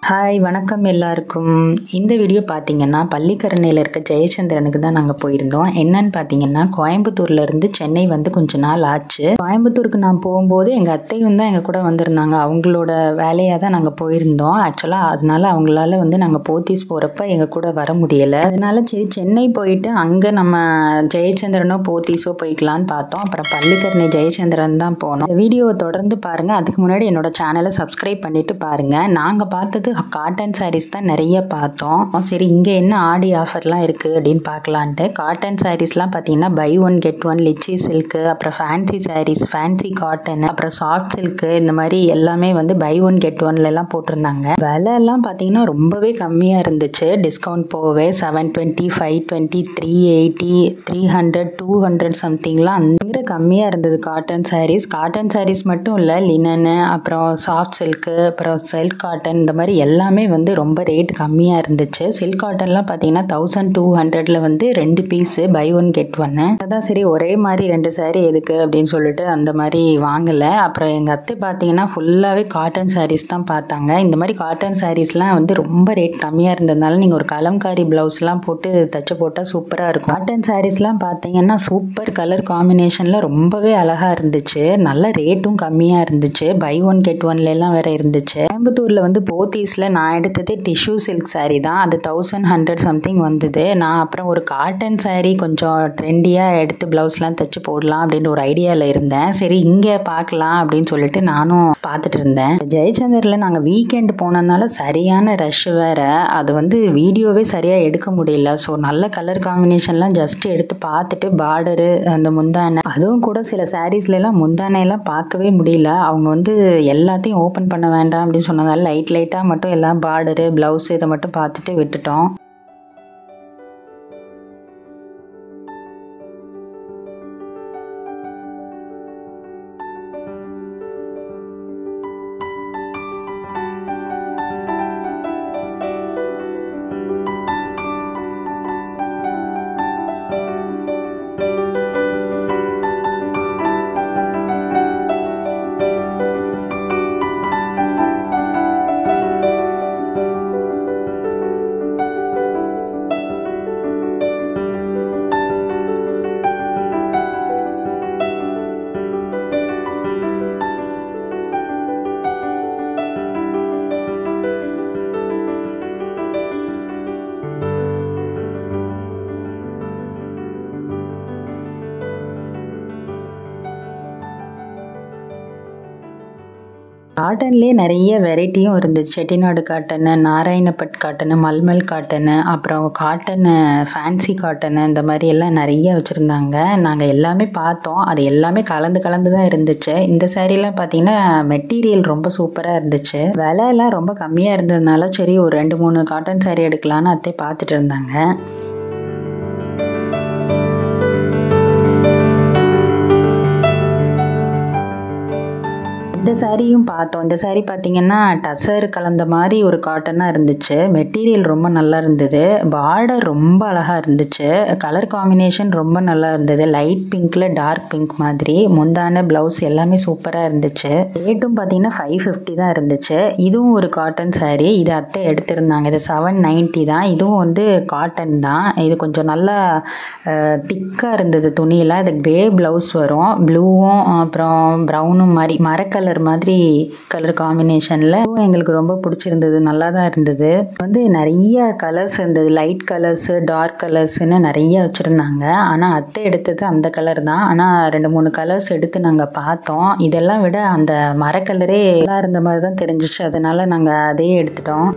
Hi வணக்கம் எல்லாருக்கும். இந்த வீடியோ பார்த்தீங்கன்னா பள்ளிக்கரணையில் இருக்க ஜெயச்சந்திரனுக்கு தான் நாங்கள் போயிருந்தோம். என்னன்னு பார்த்தீங்கன்னா கோயம்புத்தூர்லேருந்து சென்னை வந்து கொஞ்ச நாள் ஆச்சு. கோயம்புத்தூருக்கு நான் போகும்போது எங்கள் அத்தையும் தான் எங்கள் கூட வந்திருந்தாங்க. அவங்களோட வேலையாக தான் நாங்கள் போயிருந்தோம். ஆக்சுவலாக அதனால அவங்களால வந்து நாங்கள் போத்தீஸ் போகிறப்ப எங்கள் கூட வர முடியலை. அதனால சரி சென்னை போயிட்டு அங்கே நம்ம ஜெயச்சந்திரனோ போத்தீஸோ போய்க்கலான்னு பார்த்தோம். அப்புறம் பள்ளிக்கரணை ஜெயச்சந்திரன் தான் போனோம். இந்த வீடியோவை தொடர்ந்து பாருங்கள். அதுக்கு முன்னாடி என்னோட சேனலை சப்ஸ்கிரைப் பண்ணிட்டு பாருங்கள். நாங்கள் பார்த்தது காட்டன் சாரீஸ் தான் நிறைய பார்த்தோம். சரி இங்கே என்ன ஆடி ஆஃபர்லாம் இருக்குது அப்படின்னு பார்க்கலான்ட்டு காட்டன் சாரீஸ்லாம் பார்த்தீங்கன்னா buy one get one, litchi silk, அப்புறம் ஃபேன்சி சாரீஸ், ஃபேன்சி காட்டன், அப்புறம் சாஃப்ட் சில்க்கு, இந்த மாதிரி எல்லாமே வந்து பை ஒன் கெட் ஒன்லலாம் போட்டிருந்தாங்க. விலையெல்லாம் பார்த்தீங்கன்னா ரொம்பவே கம்மியாக இருந்துச்சு. டிஸ்கவுண்ட் போகவே 720, 520, 380, 300, 200 சம்திங்லாம் அங்கிற கம்மியாக இருந்தது காட்டன் சாரீஸ். காட்டன் சாரீஸ் மட்டும் இல்லை, லினனு, அப்புறம் சாஃப்ட் சில்க்கு, அப்புறம் சில்க் காட்டன், இந்த மாதிரி எல்லாமே வந்து ரொம்ப ரேட் கம்மியாக இருந்துச்சு. சில்க் காட்டன்லாம் பார்த்தீங்கன்னா 1200 வந்து 2 பீஸு பை ஒன் கெட் ஒன்னு. அதான் சரி ஒரே மாதிரி 2 சாரீ எதுக்கு அப்படின்னு சொல்லிட்டு அந்த மாதிரி வாங்கலை. அப்புறம் எங்கள் அத்தை பார்த்தீங்கன்னா ஃபுல்லாகவே காட்டன் சாரீஸ் தான் பார்த்தாங்க. இந்த மாதிரி காட்டன் சாரீஸ்லாம் வந்து ரொம்ப ரேட் கம்மியாக இருந்ததுனால நீங்கள் ஒரு கலம்காரி ப்ளவுஸ்லாம் போட்டு தச்சு போட்டால் சூப்பராக இருக்கும். காட்டன் சாரீஸ்லாம் பார்த்தீங்கன்னா சூப்பர் கலர் காம்பினேஷனில் ரொம்பவே அழகாக இருந்துச்சு. நல்ல ரேட்டும் கம்மியாக இருந்துச்சு. பை ஒன் கெட் ஒன்லாம் வேற இருந்துச்சு. கோயம்புத்தூரில் வந்து போத்தீஸில் நான் எடுத்தது டிஷ்யூ சில்க் சாரீ தான். அது 1100 சம்திங் வந்தது. நான் அப்புறம் ஒரு காட்டன் சாரீ கொஞ்சம் ட்ரெண்டியாக எடுத்து ப்ளவுஸ்லாம் தைச்சு போடலாம் அப்படின்னு ஒரு ஐடியாவில் இருந்தேன். சரி இங்கே பார்க்கலாம் அப்படின்னு சொல்லிட்டு நானும் பார்த்துட்டு இருந்தேன். ஜெயச்சந்திரில் நாங்கள் வீக்கெண்ட் போனதுனால சரியான ரஷ் வேறு. அது வந்து வீடியோவே சரியாக எடுக்க முடியல. ஸோ நல்ல கலர் காம்பினேஷன்லாம் ஜஸ்ட் எடுத்து பார்த்துட்டு பார்டரு அந்த முந்தானை, அதுவும் கூட சில சாரீஸ்லாம் முந்தானையெல்லாம் பார்க்கவே முடியல. அவங்க வந்து எல்லாத்தையும் ஓப்பன் பண்ண வேண்டாம் அப்படின்னு சொன்னதால லைட்டாக மட்டும் எல்லாம் பார்டரு, ப்ளவுஸ் இதை மட்டும் பார்த்துட்டு விட்டுட்டோம். காட்டன்லேயே நிறைய வெரைட்டியும் இருந்துச்சு. Chettinad cotton, Narayanpet cotton, mulmul cotton, அப்புறம் காட்டனு, ஃபேன்சி காட்டனு, இந்த மாதிரி எல்லாம் நிறைய வச்சுருந்தாங்க. நாங்கள் எல்லாமே பார்த்தோம். அது எல்லாமே கலந்து தான் இருந்துச்சு. இந்த சாரீலாம் பார்த்தீங்கன்னா மெட்டீரியல் ரொம்ப சூப்பராக இருந்துச்சு. விலையெல்லாம் ரொம்ப கம்மியாக இருந்ததுனால சரி ஒரு 2-3 காட்டன் சாரீ எடுக்கலான்னு அத்தை பார்த்துட்டு இருந்தாங்க. இந்த சாரியும் பார்த்தோம். இந்த சாரீ பார்த்தீங்கன்னா டசர் கலந்த மாதிரி ஒரு காட்டனாக இருந்துச்சு. மெட்டீரியல் ரொம்ப நல்லா இருந்தது. பார்டர் ரொம்ப அழகாக இருந்துச்சு. கலர் காம்பினேஷன் ரொம்ப நல்லா இருந்தது. லைட் பிங்க்கில் டார்க் பிங்க் மாதிரி. முந்தான ப்ளவுஸ் எல்லாமே சூப்பராக இருந்துச்சு. ரேட்டும் பார்த்தீங்கன்னா 550 தான் இருந்துச்சு. இதுவும் ஒரு காட்டன் சாரீ. இது அத்தை எடுத்திருந்தாங்க. இது 790 தான். இதுவும் வந்து காட்டன் தான். இது கொஞ்சம் நல்லா திக்காக இருந்தது துணியில். அது கிரே ப்ளவுஸ் வரும். ப்ளூவும் அப்புறம் ப்ரௌனும் மாதிரி மரக்கலர் மாதிரி கலர் காம்பினேஷன்ல எங்களுக்கு ரொம்ப பிடிச்சிருந்தது. நல்லா தான் இருந்தது. வந்து நிறைய கலர்ஸ் இருந்தது. லைட் கலர்ஸ், டார்க் கலர்ஸ்ன்னு நிறைய வச்சிருந்தாங்க. ஆனால் அத்தை எடுத்தது அந்த கலர் தான். ஆனால் 2-3 கலர்ஸ் எடுத்து நாங்கள் பார்த்தோம். இதெல்லாம் விட அந்த மரக்கலரே நல்லா இருந்த மாதிரி தான் தெரிஞ்சிச்சு. அதனால நாங்கள் அதே எடுத்துட்டோம்.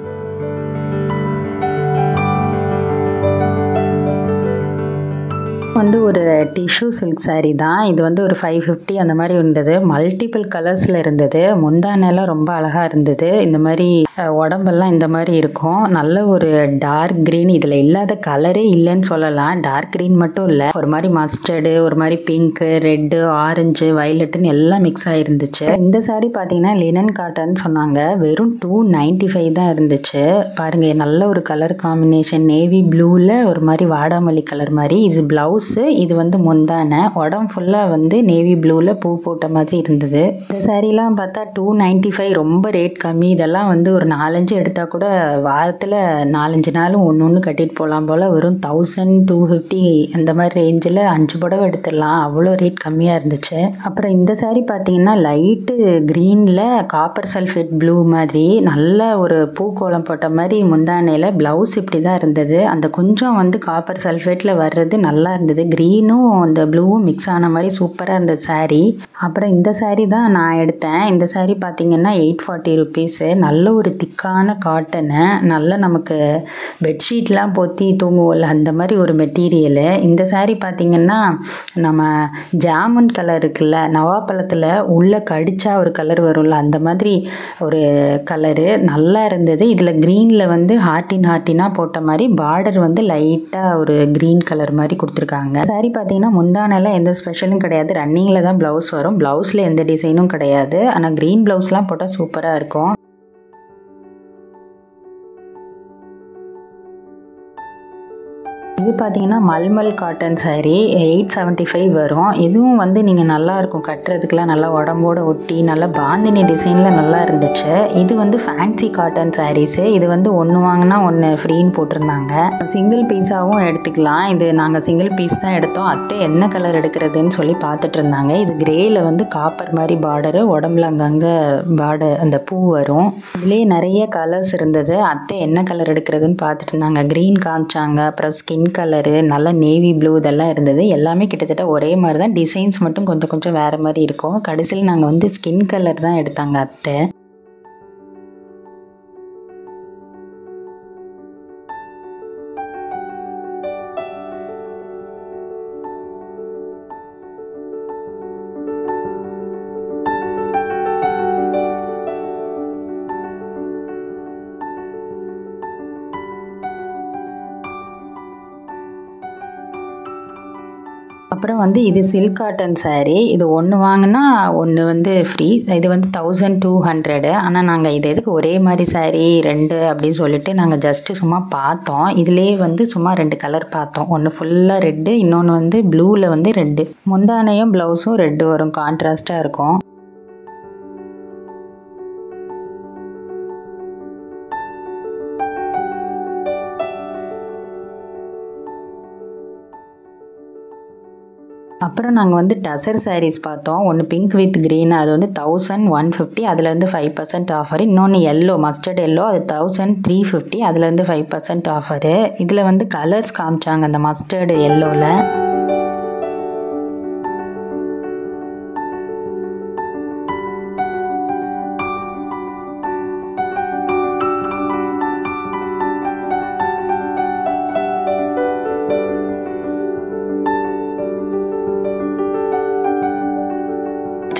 வந்து ஒரு டிஷ்யூ சில்க் சாரீ தான். இது வந்து ஒரு 550 அந்த மாதிரி இருந்தது. மல்டிபிள் கலர்ஸில் இருந்தது. முந்தானெல்லாம் ரொம்ப அழகாக இருந்தது. இந்த மாதிரி உடம்பெல்லாம் இந்த மாதிரி இருக்கும். நல்ல ஒரு டார்க் க்ரீன். இதில் இல்லாத கலரே இல்லைன்னு சொல்லலாம். டார்க் க்ரீன் மட்டும் இல்லை, ஒரு மாதிரி மஸ்டர்டு, ஒரு மாதிரி பிங்க்கு, ரெட்டு, ஆரஞ்சு, வயலட்டுன்னு எல்லாம் மிக்ஸ் ஆகிருந்துச்சு. இந்த சாரீ பார்த்தீங்கன்னா லினன் காட்டன் சொன்னாங்க. வெறும் 295 தான் இருந்துச்சு. பாருங்கள், நல்ல ஒரு கலர் காம்பினேஷன். நேவி ப்ளூவில் ஒரு மாதிரி வாடாமல்லி கலர் மாதிரி. இது ப்ளவுஸ் ப்ளவுஸு, இது வந்து முந்தானை. உடம்பு ஃபுல்லாக வந்து நேவி ப்ளூவில் பூ போட்ட மாதிரி இருந்தது. இந்த சாரீலாம் பார்த்தா 295 ரொம்ப ரேட் கம்மி. இதெல்லாம் வந்து ஒரு 4-5 எடுத்தால் கூட வாரத்தில் 4-5 நாளும் ஒன்று கட்டிட்டு போகலாம் போல். வெறும் 1250 அந்த மாதிரி ரேஞ்சில் 5 புடவை எடுத்துடலாம். அவ்வளோ ரேட் கம்மியாக இருந்துச்சு. அப்புறம் இந்த சாரீ பார்த்தீங்கன்னா லைட்டு க்ரீனில் காப்பர் சல்ஃபேட் ப்ளூ மாதிரி நல்ல ஒரு பூக்கோளம் போட்ட மாதிரி முந்தானையில். ப்ளவுஸ் இப்படி தான் இருந்தது. அந்த கொஞ்சம் வந்து காப்பர் சல்ஃபேட்டில் வர்றது நல்லா இருந்தது. க்ரீனும் அந்த ப்ளூவும் மிக்ஸ் ஆன மாதிரி சூப்பராக இருந்தது சாரீ. அப்புறம் இந்த சாரீ தான் நான் எடுத்தேன். இந்த சாரீ பார்த்தீங்கன்னா 840 ருபீஸு. நல்ல ஒரு திக்கான காட்டனு, நல்ல நமக்கு பெட்ஷீட்லாம் போற்றி தூங்குவோம்ல அந்த மாதிரி ஒரு மெட்டீரியலு. இந்த சாரீ பார்த்தீங்கன்னா நம்ம ஜாமுன் கலர் இருக்குல்ல, நவாப்பழத்தில் உள்ளே கடிச்சா ஒரு கலர் வரும்ல அந்த மாதிரி ஒரு கலரு நல்லா இருந்தது. இதில் க்ரீனில் வந்து ஹார்ட்டினாக போட்ட மாதிரி பார்டர் வந்து லைட்டாக ஒரு க்ரீன் கலர் மாதிரி கொடுத்துருக்காங்க. சாரீ பார்த்தீங்கன்னா முந்தானெல்லாம் எந்த ஸ்பெஷலும் கிடையாது. ரன்னிங்கில் தான் ப்ளவுஸ் வரும். ப்ளவுஸில் எந்த டிசைனும் கிடையாது. ஆனால் க்ரீன் ப்ளவுஸ்லாம் போட்டால் சூப்பராக இருக்கும். இது பார்த்தீங்கன்னா மல்மல் காட்டன் சாரீ 875 வரும். இதுவும் வந்து நீங்கள் நல்லாயிருக்கும் கட்டுறதுக்கெலாம், நல்லா உடம்போடு ஒட்டி நல்லா பாந்தினி டிசைனில் நல்லா இருந்துச்சு. இது வந்து ஃபேன்சி காட்டன் சாரீஸு. இது வந்து ஒன்று வாங்கினா ஒன்று ஃப்ரீன்னு போட்டிருந்தாங்க. சிங்கிள் பீஸாகவும் எடுத்துக்கலாம். இது நாங்கள் சிங்கிள் பீஸ் தான் எடுத்தோம். அத்தை என்ன கலர் எடுக்கிறதுன்னு சொல்லி பார்த்துட்டு இருந்தாங்க. இது கிரேயில் வந்து காப்பர் மாதிரி பார்டரு, உடம்புல அங்கங்கே பார்டர் அந்த பூ வரும். இதுலேயே நிறைய கலர்ஸ் இருந்தது. அத்தை என்ன கலர் எடுக்கிறதுன்னு பார்த்துட்டு இருந்தாங்க. க்ரீன் காமிச்சாங்க, அப்புறம் ஸ்கின் கலரு, நல்ல நேவி ப்ளூ இதெல்லாம் இருந்தது. எல்லாமே கிட்டத்தட்ட ஒரே மாதிரி தான். டிசைன்ஸ் மட்டும் கொஞ்சம் கொஞ்சம் வேறு மாதிரி இருக்கும். கடைசியில் நாங்கள் வந்து ஸ்கின் கலர் தான் எடுத்தாங்க அத்தை. அப்புறம் வந்து இது சில்க் காட்டன் சாரீ. இது ஒன்று வாங்கினா ஒன்று வந்து ஃப்ரீ. இது வந்து 1200. ஆனால் நாங்கள் இது எதுக்கு ஒரே மாதிரி சாரீ 2 அப்படின்னு சொல்லிட்டு நாங்கள் ஜஸ்ட்டு சும்மா பார்த்தோம். இதுலேயே வந்து சும்மா 2 கலர் பார்த்தோம். ஒன்று ஃபுல்லாக ரெட்டு, இன்னொன்று வந்து ப்ளூவில் வந்து ரெட்டு. முந்தானையும் ப்ளவுஸும் ரெட்டு வரும், கான்ட்ராஸ்டாக இருக்கும். அப்புறம் நாங்கள் வந்து டசர் சாரீஸ் பார்த்தோம். ஒன்று பிங்க் வித் க்ரீன், அது வந்து 1150, அதில் வந்து 5% ஆஃபர். இன்னொன்று எல்லோ, மஸ்டர்ட் எல்லோ, அது 1350, அதில் வந்து 5% ஆஃபரு. இதில் வந்து கலர்ஸ் காமிச்சாங்க அந்த மஸ்டர்டு எல்லோவில்.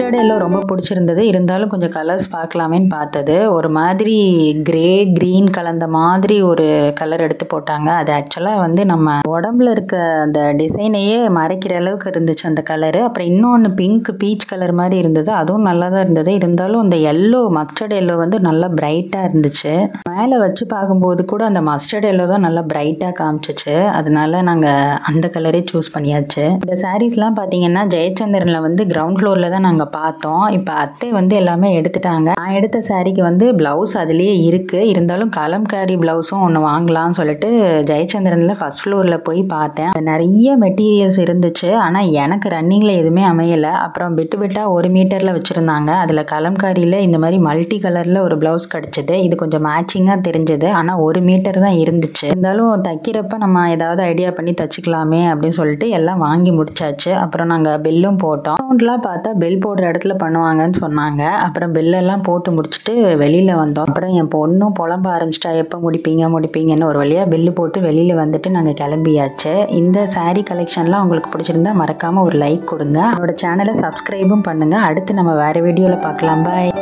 மஸ்டர்ட் எல்லோ ரொம்ப பிடிச்சிருந்தது. இருந்தாலும் கொஞ்சம் கலர்ஸ் பார்க்கலாமேன்னு பார்த்தது. ஒரு மாதிரி கிரே க்ரீன் கலந்த மாதிரி ஒரு கலர் எடுத்து போட்டாங்க. அது ஆக்சுவலாக வந்து நம்ம உடம்புல இருக்க அந்த டிசைனையே மறைக்கிற அளவுக்கு இருந்துச்சு அந்த கலரு. அப்புறம் இன்னொன்று பிங்க் பீச் கலர் மாதிரி இருந்தது. அதுவும் நல்லா தான் இருந்தது. இருந்தாலும் அந்த எல்லோ, மஸ்டர்ட் எல்லோ வந்து நல்லா பிரைட்டாக இருந்துச்சு. மேலே வச்சு பார்க்கும்போது கூட அந்த மஸ்டர்ட் எல்லோ தான் நல்லா பிரைட்டாக காமிச்சிச்சு. அதனால நாங்கள் அந்த கலரே சூஸ் பண்ணியாச்சு. இந்த சாரீஸ்லாம் பார்த்தீங்கன்னா ஜெயச்சந்திரனில் வந்து கிரவுண்ட் ஃப்ளோரில் தான் நாங்கள் பார்த்தோம். இப்போ அத்தை வந்து எல்லாமே எடுத்துட்டாங்க. நான் எடுத்த சாரீக்கு வந்து ப்ளவுஸ் அதுலேயே இருக்குது. இருந்தாலும் கலம்காரி ப்ளவுஸும் ஒன்று வாங்கலாம்னு சொல்லிட்டு ஜெயச்சந்திரனில் ஃபர்ஸ்ட் ஃப்ளோரில் போய் பார்த்தேன். நிறைய மெட்டீரியல்ஸ் இருந்துச்சு. ஆனால் எனக்கு ரன்னிங்கில் எதுவுமே அமையலை. அப்புறம் பெட்டாக 1 மீட்டரில் வச்சுருந்தாங்க. அதில் கலம்காரியில் இந்த மாதிரி மல்டி கலரில் ஒரு ப்ளவுஸ் கிடச்சிது. இது கொஞ்சம் மேட்சிங்காக தெரிஞ்சது. ஆனால் 1 மீட்டர் தான் இருந்துச்சு. இருந்தாலும் தைக்கிறப்ப நம்ம ஏதாவது ஐடியா பண்ணி தச்சுக்கலாமே அப்படின்னு சொல்லிட்டு எல்லாம் வாங்கி முடிச்சாச்சு. அப்புறம் நாங்கள் பெல்லும் போட்டோம். சவுண்ட்லாம் பார்த்தா பெல் போடுற இடத்துல பண்ணுவாங்கன்னு சொன்னாங்க. அப்புறம் பெல்லெல்லாம் போட்டு முடிச்சுட்டு வெளியில் வந்தோம். அப்புறம் என் பொண்ணும் புலம்ப ஆரம்பிச்சிட்டா, எப்போ முடிப்பீங்கன்னு. ஒரு வழியாக பெல்லு போட்டு வெளியில் வந்துட்டு நாங்கள் கிளம்பியாச்சு. இந்த சாரீ கலெக்ஷன்லாம் உங்களுக்கு பிடிச்சிருந்தா மறக்காமல் ஒரு லைக் கொடுங்க. என்னோட சேனலை சப்ஸ்கிரைபும் பண்ணுங்கள். அடுத்து நம்ம வேறு வீடியோவில் பார்க்கலாம். பாய்.